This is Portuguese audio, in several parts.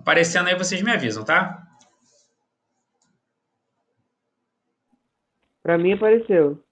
Aparecendo aí, vocês me avisam, tá? Para mim apareceu.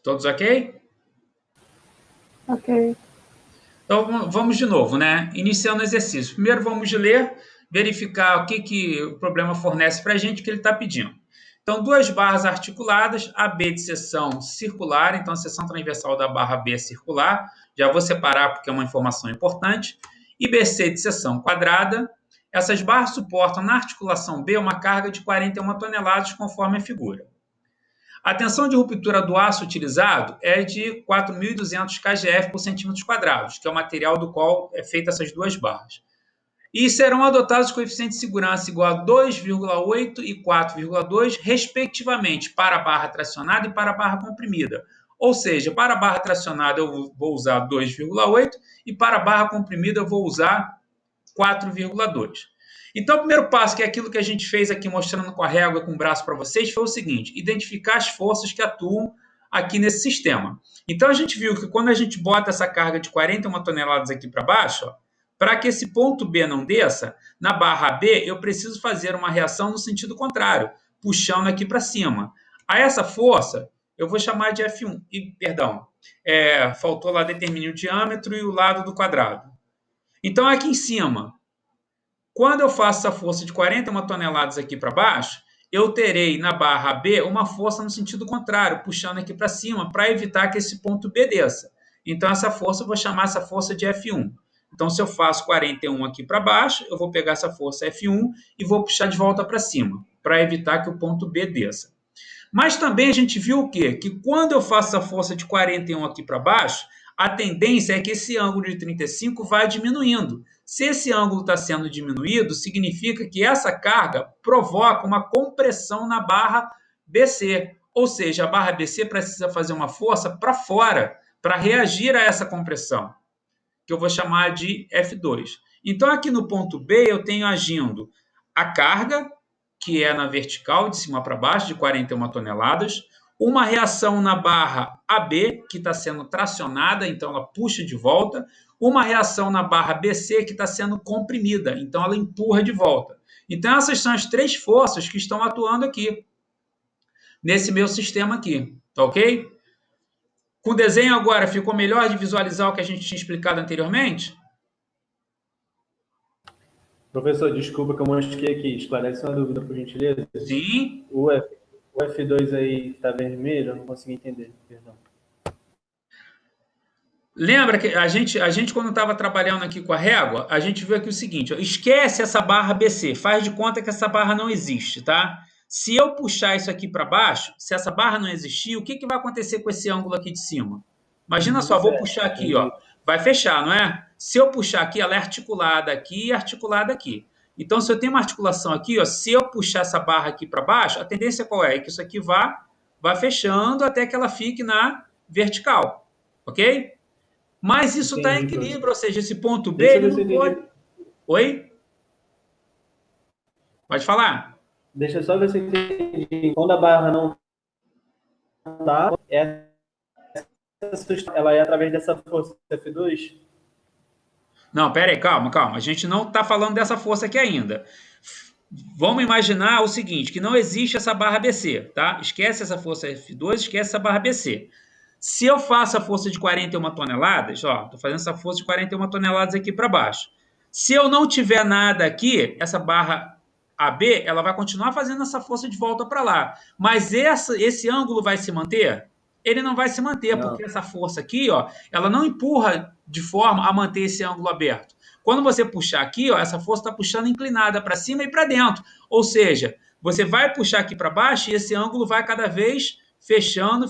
Todos ok? Ok. Então, vamos de novo, né? Iniciando o exercício. Primeiro, vamos ler, verificar o que o problema fornece para a gente, o que ele está pedindo. Então, duas barras articuladas, AB de seção circular, então a seção transversal da barra B é circular, já vou separar porque é uma informação importante, e BC de seção quadrada. Essas barras suportam na articulação B uma carga de 41 toneladas, conforme a figura. A tensão de ruptura do aço utilizado é de 4.200 kgf por centímetros quadrados, que é o material do qual é feita essas duas barras. E serão adotados coeficientes de segurança igual a 2,8 e 4,2, respectivamente, para a barra tracionada e para a barra comprimida. Ou seja, para a barra tracionada eu vou usar 2,8 e para a barra comprimida eu vou usar 4,2. Então, o primeiro passo, que é aquilo que a gente fez aqui mostrando com a régua e com o braço para vocês, foi o seguinte: identificar as forças que atuam aqui nesse sistema. Então, a gente viu que quando a gente bota essa carga de 41 toneladas aqui para baixo, para que esse ponto B não desça, na barra B eu preciso fazer uma reação no sentido contrário, puxando aqui para cima. A essa força eu vou chamar de F1. Perdão, faltou lá determinar o diâmetro e o lado do quadrado. Então, aqui em cima, quando eu faço essa força de 41 toneladas aqui para baixo, eu terei na barra B uma força no sentido contrário, puxando aqui para cima, para evitar que esse ponto B desça. Então, essa força, eu vou chamar essa força de F1. Então, se eu faço 41 aqui para baixo, eu vou pegar essa força F1 e vou puxar de volta para cima, para evitar que o ponto B desça. Mas também a gente viu o quê? Que quando eu faço a força de 41 aqui para baixo, a tendência é que esse ângulo de 35 vai diminuindo. Se esse ângulo está sendo diminuído, significa que essa carga provoca uma compressão na barra BC. Ou seja, a barra BC precisa fazer uma força para fora, para reagir a essa compressão, que eu vou chamar de F2. Então, aqui no ponto B, eu tenho agindo a carga, que é na vertical, de cima para baixo, de 41 toneladas, uma reação na barra AB, que está sendo tracionada, então ela puxa de volta, uma reação na barra BC, que está sendo comprimida, então ela empurra de volta. Então, essas são as três forças que estão atuando aqui, nesse meu sistema aqui, tá ok? Com o desenho agora, ficou melhor de visualizar o que a gente tinha explicado anteriormente? Professor, desculpa que eu mosquei aqui. Esclarece uma dúvida, por gentileza. Sim. O F2 aí está vermelho? Eu não consegui entender, perdão. Lembra que a gente quando estava trabalhando aqui com a régua, a gente viu aqui o seguinte: ó, esquece essa barra BC, faz de conta que essa barra não existe, tá? Se eu puxar isso aqui para baixo, se essa barra não existir, o que vai acontecer com esse ângulo aqui de cima? Imagina só, vou puxar aqui, ó, vai fechar, não é? Se eu puxar aqui, ela é articulada aqui e articulada aqui. Então, se eu tenho uma articulação aqui, ó, se eu puxar essa barra aqui para baixo, a tendência qual é? É que isso aqui vá fechando até que ela fique na vertical, ok? Mas isso está em equilíbrio, ou seja, esse ponto B ele não pode. Oi? Pode falar. Deixa eu só ver se eu entendi. Quando a barra não está, ela é através dessa força F2? Não, pera aí, calma. A gente não está falando dessa força aqui ainda. Vamos imaginar o seguinte, que não existe essa barra BC, tá? Esquece essa força F2, esquece essa barra BC. Se eu faço a força de 41 toneladas, ó, estou fazendo essa força de 41 toneladas aqui para baixo. Se eu não tiver nada aqui, essa barra AB, ela vai continuar fazendo essa força de volta para lá. Mas esse ângulo vai se manter? Ele não vai se manter, porque essa força aqui, ó, ela não empurra de forma a manter esse ângulo aberto. Quando você puxar aqui, ó, essa força está puxando inclinada para cima e para dentro. Ou seja, você vai puxar aqui para baixo e esse ângulo vai cada vez fechando,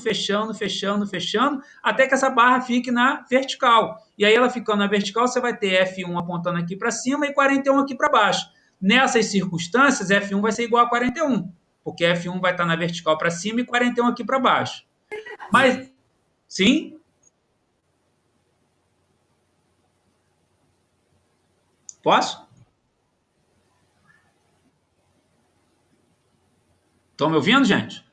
até que essa barra fique na vertical. E aí ela ficando na vertical, você vai ter F1 apontando aqui para cima e 41 aqui para baixo. Nessas circunstâncias, F1 vai ser igual a 41, porque F1 vai estar na vertical para cima e 41 aqui para baixo. Mas, sim? Posso? Estão me ouvindo, gente?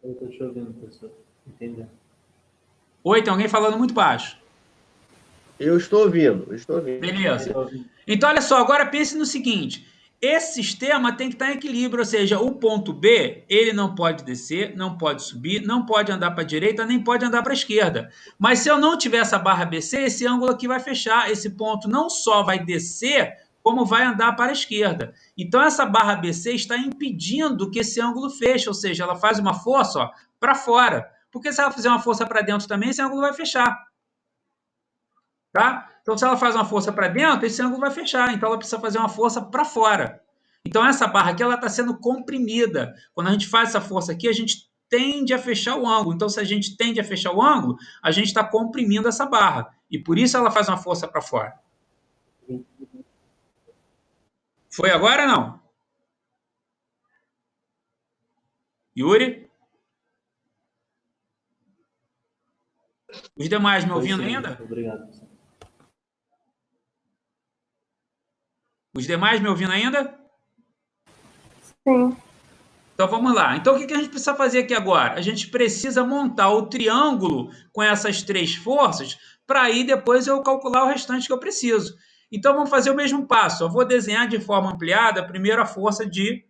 Eu estou te ouvindo, professor. Entendeu? Oi, tem alguém falando muito baixo. Eu estou ouvindo, eu estou ouvindo. Beleza. Então, olha só, agora pense no seguinte. Esse sistema tem que estar em equilíbrio, ou seja, o ponto B, ele não pode descer, não pode subir, não pode andar para a direita, nem pode andar para a esquerda. Mas se eu não tiver essa barra BC, esse ângulo aqui vai fechar. Esse ponto não só vai descer, como vai andar para a esquerda. Então, essa barra BC está impedindo que esse ângulo feche, ou seja, ela faz uma força para fora. Porque se ela fizer uma força para dentro também, esse ângulo vai fechar. Tá? Então, se ela faz uma força para dentro, esse ângulo vai fechar. Então, ela precisa fazer uma força para fora. Então, essa barra aqui ela está sendo comprimida. Quando a gente faz essa força aqui, a gente tende a fechar o ângulo. Então, se a gente tende a fechar o ângulo, a gente está comprimindo essa barra. E por isso ela faz uma força para fora. Foi agora ou não? Yuri? Os demais me ouvindo ainda? Obrigado. Os demais me ouvindo ainda? Sim. Então vamos lá. Então o que a gente precisa fazer aqui agora? A gente precisa montar o triângulo com essas três forças para aí depois eu calcular o restante que eu preciso. Então vamos fazer o mesmo passo. Eu vou desenhar de forma ampliada primeiro a força de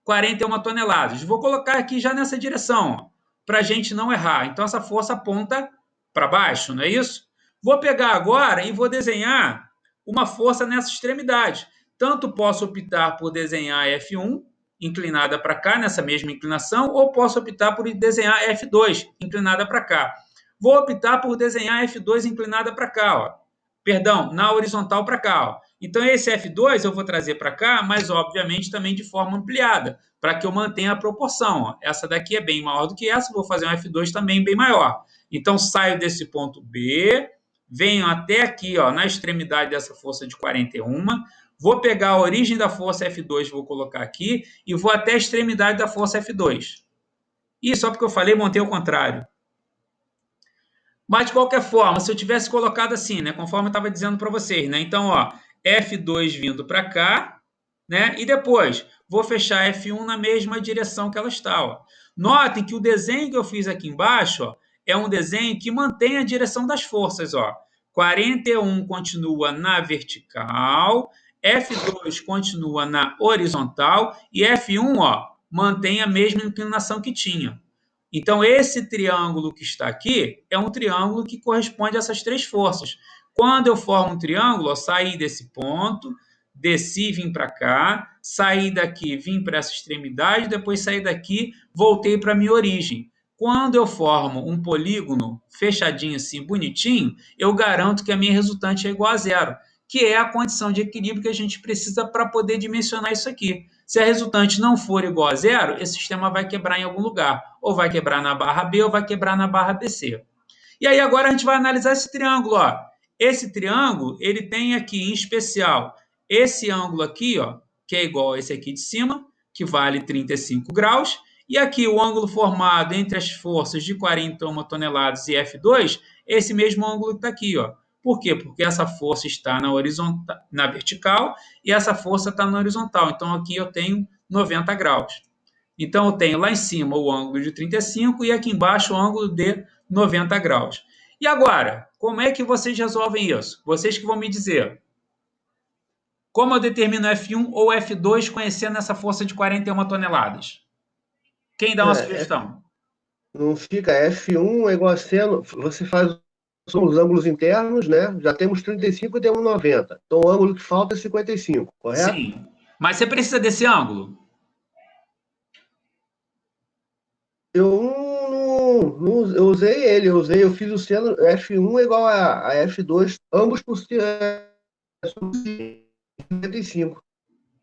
41 toneladas. Vou colocar aqui já nessa direção, para a gente não errar. Então essa força aponta para baixo, não é isso? Vou pegar agora e vou desenhar uma força nessa extremidade. Tanto posso optar por desenhar F1 inclinada para cá, nessa mesma inclinação, ou posso optar por desenhar F2 inclinada para cá. Vou optar por desenhar F2 inclinada para cá, ó. Perdão, na horizontal para cá, ó. Então, esse F2 eu vou trazer para cá, mas obviamente também de forma ampliada, para que eu mantenha a proporção. Ó. Essa daqui é bem maior do que essa, vou fazer um F2 também bem maior. Então, saio desse ponto B, venho até aqui, ó, na extremidade dessa força de 41, vou pegar a origem da força F2, vou colocar aqui, e vou até a extremidade da força F2. E só porque eu falei, montei ao contrário. Mas, de qualquer forma, se eu tivesse colocado assim, né, conforme eu estava dizendo para vocês, né, então, ó, F2 vindo para cá, né, e depois vou fechar F1 na mesma direção que ela está. Ó. Notem que o desenho que eu fiz aqui embaixo ó, é um desenho que mantém a direção das forças. Ó. 41 continua na vertical, F2 continua na horizontal e F1 ó, mantém a mesma inclinação que tinha. Então, esse triângulo que está aqui é um triângulo que corresponde a essas três forças. Quando eu formo um triângulo, ó, saí desse ponto, desci, vim para cá, saí daqui, vim para essa extremidade, depois saí daqui, voltei para a minha origem. Quando eu formo um polígono fechadinho assim, bonitinho, eu garanto que a minha resultante é igual a zero, que é a condição de equilíbrio que a gente precisa para poder dimensionar isso aqui. Se a resultante não for igual a zero, esse sistema vai quebrar em algum lugar. Ou vai quebrar na barra B ou vai quebrar na barra BC. E aí agora a gente vai analisar esse triângulo. Ó. Esse triângulo, ele tem aqui em especial esse ângulo aqui, ó, que é igual a esse aqui de cima, que vale 35 graus. E aqui o ângulo formado entre as forças de 41 toneladas e F2, esse mesmo ângulo que está aqui. Ó. Por quê? Porque essa força está na horizontal, na vertical e essa força está na horizontal. Então, aqui eu tenho 90 graus. Então, eu tenho lá em cima o ângulo de 35 e aqui embaixo o ângulo de 90 graus. E agora, como é que vocês resolvem isso? Vocês que vão me dizer. Como eu determino F1 ou F2 conhecendo essa força de 41 toneladas? Quem dá uma sugestão? Não fica F1 é igual a seno, você faz os ângulos internos, né? Já temos 35 e temos 90. Então o ângulo que falta é 55, correto? Sim. Mas você precisa desse ângulo? Eu usei ele, eu fiz o seno F1 é igual a F2, ambos por 55.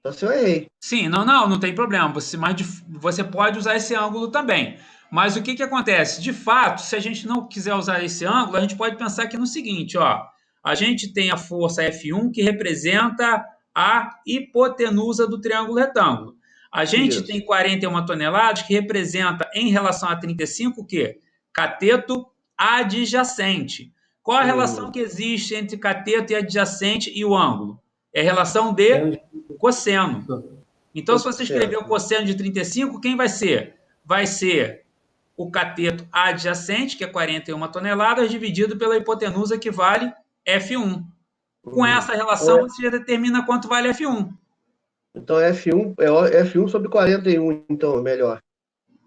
Então se eu errei. Sim, não tem problema. Você pode usar esse ângulo também. Mas o que acontece? De fato, se a gente não quiser usar esse ângulo, a gente pode pensar aqui no seguinte, ó. A gente tem a força F1 que representa a hipotenusa do triângulo retângulo. A gente Isso. tem 41 toneladas que representa, em relação a 35, o quê? Cateto adjacente. Qual a relação que existe entre cateto e adjacente e o ângulo? É relação de cosseno. Então, se você escrever o cosseno de 35, quem vai ser? Vai ser o cateto adjacente, que é 41 toneladas, dividido pela hipotenusa, que vale F1. Com essa Então, relação, você já determina quanto vale F1. então F1 é F1 sobre 41, então, é melhor.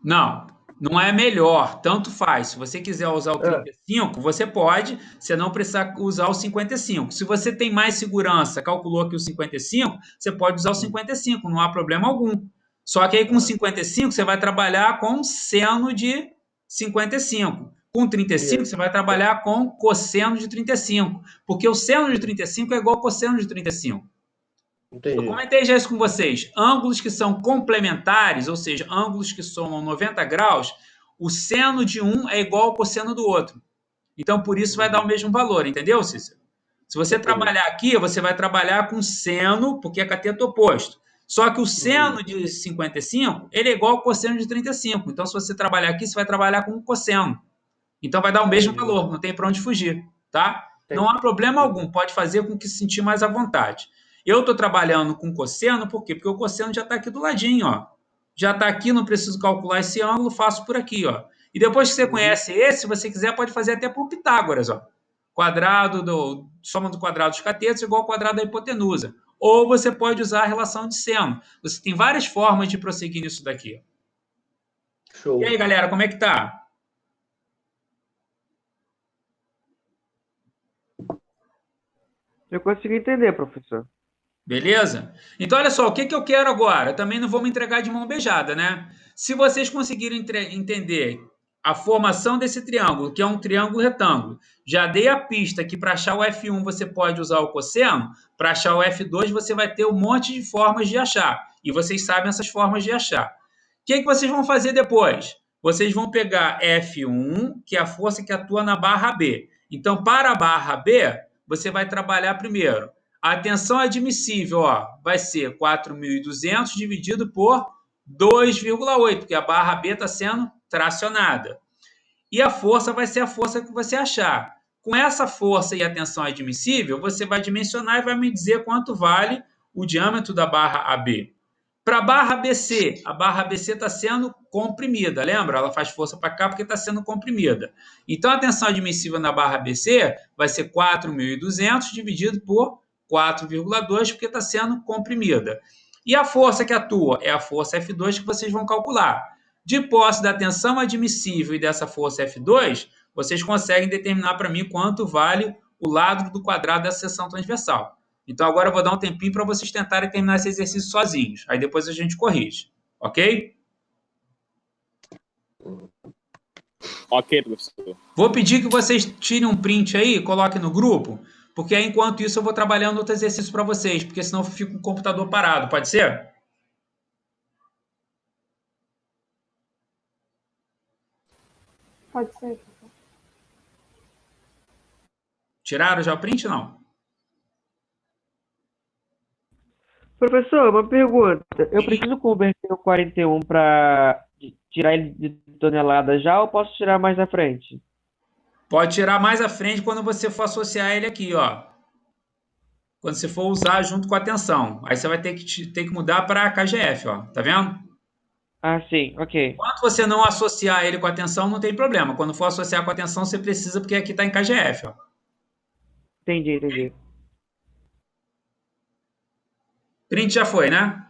Não, não é melhor, tanto faz. Se você quiser usar o Ah, 35, você pode, você não precisa usar o 55. Se você tem mais segurança, calculou que o 55, você pode usar o 55, não há problema algum. Só que aí com 55 você vai trabalhar com seno de 55. Com 35 isso. você vai trabalhar com cosseno de 35, porque o seno de 35 é igual ao cosseno de 35. Eu Entendi. comentei já isso com vocês. Ângulos que são complementares, ou seja, ângulos que somam 90 graus, o seno de um é igual ao cosseno do outro. Então, por isso vai dar o mesmo valor, entendeu, Cícero? Se você Entendi. trabalhar aqui, você vai trabalhar com seno, porque é cateto oposto. Só que o seno de 55, ele é igual ao cosseno de 35. Então, se você trabalhar aqui, você vai trabalhar com o cosseno. Então, vai dar o mesmo Entendi. valor, não tem para onde fugir, tá? Não Entendi. há problema algum, pode fazer com que se sentir mais à vontade. Eu estou trabalhando com cosseno, por quê? Porque o cosseno já está aqui do ladinho, ó. Já está aqui, não preciso calcular esse ângulo, faço por aqui, ó. E depois que você conhece esse, se você quiser, pode fazer até por Pitágoras, ó. Soma do quadrado dos catetos igual ao quadrado da hipotenusa. Ou você pode usar a relação de seno. Você tem várias formas de prosseguir nisso daqui. E aí, Show. galera, como é que tá? Eu consegui entender, professor. Beleza? Então, olha só, o que eu quero agora? Eu também não vou me entregar de mão beijada, né? Se vocês conseguirem entender a formação desse triângulo, que é um triângulo retângulo, já dei a pista que para achar o F1 você pode usar o cosseno, para achar o F2 você vai ter um monte de formas de achar. E vocês sabem essas formas de achar. O que vocês vão fazer depois? Vocês vão pegar F1, que é a força que atua na barra B. Então, para a barra B, você vai trabalhar primeiro. A tensão admissível, ó, vai ser 4.200 dividido por 2,8, porque a barra B está sendo tracionada. E a força vai ser a força que você achar. Com essa força e a tensão admissível, você vai dimensionar e vai me dizer quanto vale o diâmetro da barra AB. Para a barra BC está sendo comprimida, lembra? Ela faz força para cá porque está sendo comprimida. Então, a tensão admissível na barra BC vai ser 4.200 dividido por 4,2, porque está sendo comprimida. E a força que atua é a força F2 que vocês vão calcular. De posse da tensão admissível e dessa força F2, vocês conseguem determinar para mim quanto vale o lado do quadrado dessa seção transversal. Então agora eu vou dar um tempinho para vocês tentarem terminar esse exercício sozinhos. Aí depois a gente corrige. Ok? Ok, professor. Vou pedir que vocês tirem um print aí, coloquem no grupo, porque aí, enquanto isso eu vou trabalhando outro exercício para vocês, porque senão fica o computador parado. Pode ser? Pode ser. Tiraram já o print? Não. Professor, uma pergunta. Eu preciso converter o 41 para tirar ele de tonelada já ou posso tirar mais à frente? Pode tirar mais à frente quando você for associar ele aqui, ó. Quando você for usar junto com a tensão. Aí você vai ter que mudar para KGF, ó. Tá vendo? Ah, sim, ok. Enquanto você não associar ele com a tensão, não tem problema. Quando for associar com a tensão, você precisa, porque aqui está em KGF, ó. Entendi, entendi. Print já foi, né?